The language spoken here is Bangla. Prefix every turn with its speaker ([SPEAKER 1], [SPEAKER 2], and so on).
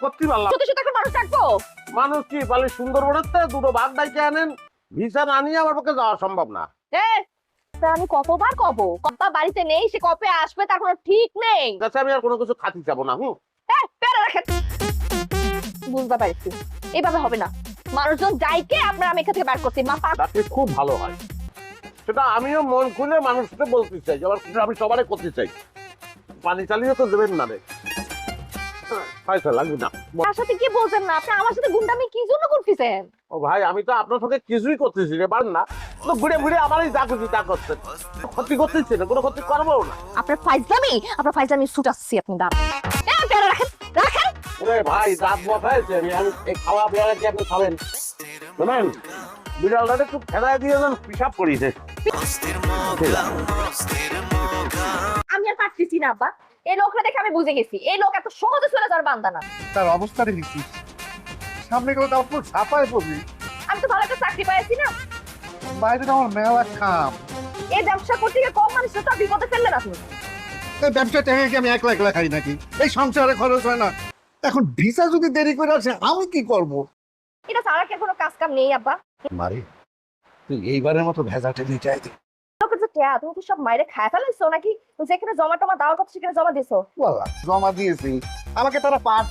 [SPEAKER 1] সত্যি পারলাম।
[SPEAKER 2] সত্যি সত্যি এখন মানুষ ডাকবো?
[SPEAKER 1] মানুষ কি বলে সুন্দরবনের থেকে দুটো বাঘ ডাইকে আনেন, ভিসা না নিয়ে আমার পক্ষে যাওয়া সম্ভব না।
[SPEAKER 2] তা আমি কতবার কব কপ্পা বাড়িতে নেই, সে কবে আসবে তার কোনো ঠিক নেই।
[SPEAKER 1] কাছে আমি আর কোনো কিছু খাতি যাবো না।
[SPEAKER 2] পেরে রাখেন। বুঝতে পারছি এইভাবে হবে না। মানুষজন যাইকে আপনার আমি এখান থেকে বের করছি। মা
[SPEAKER 1] তাতে খুব ভালো হয়, সেটা আমিও মন খুলে মানুষকে বলতে চাই যে আমি সবারই করতে চাই। পানি চালিয়ে তো দেবেন না রে, পয়সা লাগবে না।
[SPEAKER 2] তার সাথে কি বলছেন না? আপনি আমার সাথে গুন্ডামি কি জন্য করতেছেন?
[SPEAKER 1] ও ভাই, আমি তো আপনার সাথে কিছুই করতেছি রে, পারেন না তো ঘুরে ঘুরে আমারই যা খুশি তা করছেন। ক্ষতি করতেছি না, কোনো ক্ষতি করবো না।
[SPEAKER 2] আপনার ফাইজলামি ছুটাচ্ছি। আপনি দাঁড়ান, পেরে রাখেন রাখেন।
[SPEAKER 1] ওরে ভাই, দাঁত বসাইছে, আমি এই খাওয়া পেয়ারা কি আপনি খাবেন? শোনেন, বিড়ালটাকে একটু ফেলায় দিয়ে যান, পিসাব করিছে।
[SPEAKER 2] আমি আর পারতেছি না আব্বা। এই লোকটা দেখে আমি বুঝে গেছি এই লোক এত সহজে চলে যাওয়ার বান্দা না।
[SPEAKER 3] তার অবস্থা দেখেছিস, সামনে গেলে তার পুরো ছাপায় পড়বি।
[SPEAKER 2] আমি তো ভালো একটা চাকরি পাইছি না,
[SPEAKER 3] বাইরে তো আমার মেলা খাম।
[SPEAKER 2] এই ব্যবসা করতে গিয়ে কম মানুষ তো বিপদে ফেললেন আপনি।
[SPEAKER 3] এই ব্যবসা টেনে কি আমি একলা একলা খাই নাকি? এই সংসারে খরচ হয় না। এখন ভিসা যদি দেরি করে আসে আমি কি করব?
[SPEAKER 2] এটা ছাড়া কি কোনো কাজ কাম নেই আব্বা?
[SPEAKER 3] মারি, তুই এইবারের মতো ভেজাটে নিয়ে চাই তুই।
[SPEAKER 2] লোকের যে টেয়া তুমি কি সব মাইরে খায় ফেলাইছো নাকি? যেখানে জমা টমা দেওয়ার কথা সেখানে জমা দিছো?
[SPEAKER 3] বলা জমা দিয়েছি, আমাকে তারা পারছে